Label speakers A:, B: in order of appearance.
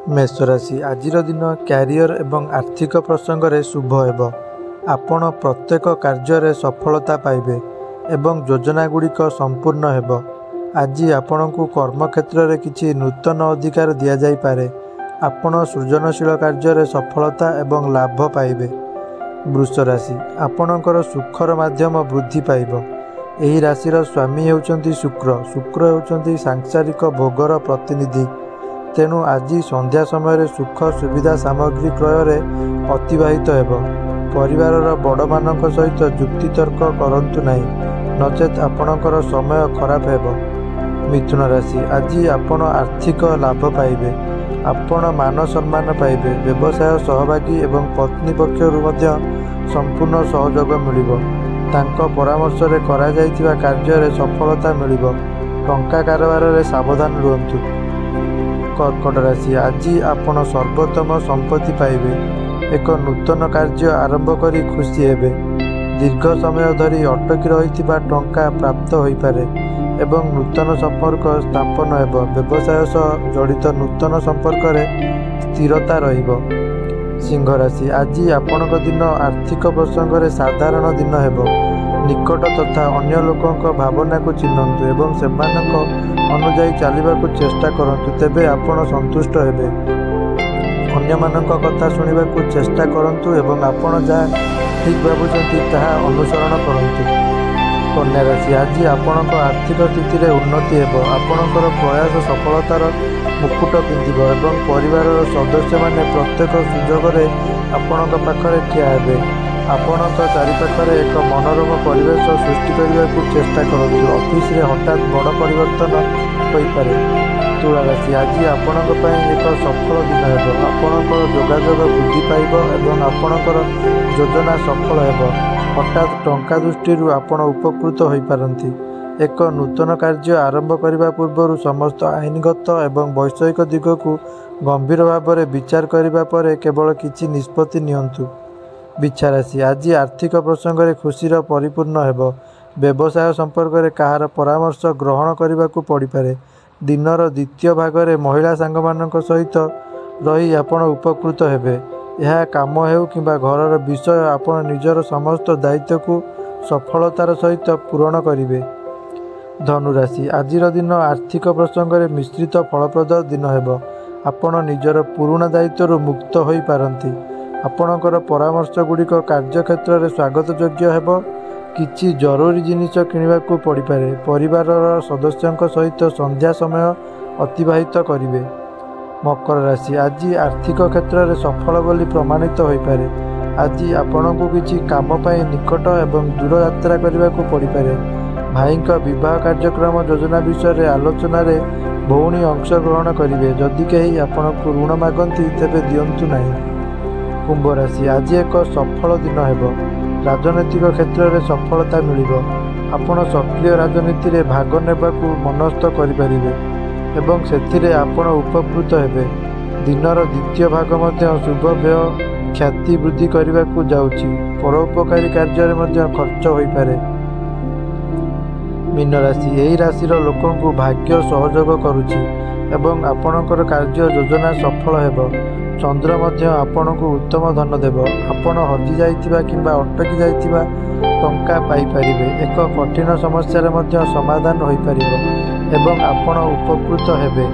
A: मेष राशि आज दिन क्यारियर एवं आर्थिक प्रसंग में शुभ हेब। आपण प्रत्येक कार्य सफलता पाइबे एवं योजना गुड़िक संपूर्ण हेब। आज आपण को कर्मक्षेत्र में किसी नूतन अधिकार दि जाइपारे। आपण सृजनशील कार्य सफलता एवं लाभ पाइबे। वृष राशि आपणकर सुखर माध्यम वृद्धि पाइब। एही राशिर स्वामी होउचंती शुक्र। शुक्र होउचंती सांसारिक भोगर प्रतिनिधि। तेणु आज संध्या समय सुख सुविधा सामग्री क्रय अतिवाहित हेब। परिवार बड़ मान सहित जुक्तितर्क करंतु नहीं, नचेत आपणकर समय खराब हेब। मिथुन राशि आज आपण आर्थिक लाभ पाइबे। आपण मान सम्मान पाइबे। व्यवसाय सहभागी एवं पत्नी पक्षरु मध्य संपूर्ण सहयोग मिलिबो। तांको परामर्श रे करा जाइतिबा कार्य रे सफलता मिलिबो। टंका कारोबार रे सावधान रुहंतु। कर्कट राशि आज आपण सर्वोत्तम संपत्ति पाइबे। एक नूतन कार्य आरंभ करी खुशी हेबे। दीर्घ समय धरी अटकी रहिथिबा टंका प्राप्त होई पारे एवं नूतन संपर्क स्थापन हेब। व्यवसाय सह जड़ित नूतन संपर्क रे स्थिरता रहिबो। सिंह राशि आज आपणक दिन आर्थिक प्रसंग रे साधारण दिन हेब। निकट तथा अन्य लोकों भावना को चिन्हतु एवं सेमानक अनुजाई चलने चेष्टा करंतु, तेबे आपण संतुष्ट हेबे। अन्य मानक कथा सुनिबा को चेष्टा करंतु एवं आपण जहाँ ठीक भावुचंती ताहा अनुसरण करंतु। कन्या राशि आज आपणक आर्थिक स्थिति रे उन्नति हेब। आपणकर प्रयास सफलतार मुकुट पिंधिब एवं परिवार सदस्य माने प्रत्येक सुजोग रे आपणक पाखरे ठिया हेबे। आपणक चारिपाखरे एक मनोरम परिवेश सृष्टि करने को चेष्टा करंतु। ऑफिस रे हठात बड़ परिवर्तन होई पारे। तुला राशि आज आपणक पई एक सफल दिन हेब। आपणकर जोगाजोग वृद्धि पाइब एवं आपणकर योजना सफल हेब। हठात टंका दृष्टि आपण उपकृत होई पारंती। एक नूतन कार्य आरंभ करने पूर्व समस्त आईनगत एवं वैषयिक दिग को गंभीर भाव में विचार करने पर केवल किछि निष्पत्ति नियंतु। बिच्छा राशि आज आर्थिक प्रसंग में खुशीर परिपूर्ण हेब। व्यवसाय संपर्क में कहार परामर्श ग्रहण करने को पड़ पारे। दिनर द्वितीय भाग में महिला सांग मान सहित रही आपण उपकृत हेबे। यह काम हेउ किंबा घरर विषय आपण निजर समस्त दायित्व को सफलतार सहित पूरण करिवे। धनुराशि आज दिन आर्थिक प्रसंग में मिश्रित फलप्रद दिन हेब। आपण निजर पुराना दायित्व मुक्त होई पारंती। आपणकर परामर्श गुड़िक कार्यक्षेत्र में स्वागत योग्य हेब। किछि जरूरी जिनिस किनिबा को पड़ पारे। परिवार सदस्यों सहित संध्या समय अतिवाहित करिवे। मकर राशि आज आर्थिक क्षेत्र में सफल बोली प्रमाणित होई पारे। आज आपण को किछि काम पाई निकट एवं दूर यात्रा करने को पड़ पारे। भाई विवाह कार्यक्रम योजना विषय आलोचना रे भौणी अंशग्रहण करिवे। जदि कहीं आपण को ऋण मागंती तेबे दियंतु नहीं। कुंभ राशि आज एक सफल दिन हेब। राजनैतिक क्षेत्र में सफलता मिलिबो। आपण सक्रिय राजनीति रे भाग नेबा को मनस्थ करिपारिबे एवं सेथिरे आपण उपकृत हेबे। दिनर द्वितीय भाग मध्य शुभ व्यय ख्याति वृद्धि करने को जाउछि। परोपकारी कार्य मध्य खर्च होई पारे। मीन राशि यही राशिर लोकों को भाग्य सहयोग करुछि एवं आपणकर कार्य योजना सफल हेब। चंद्र मध्य आपण को उत्तम धन देव। आपण हजि जाइतिबा किंबा अटकी जाइतिबा टंका पाई परिबे। एक कठिन समस्या रे मध्य समाधान होई परिबो एवं आपण उपकृत हेबे।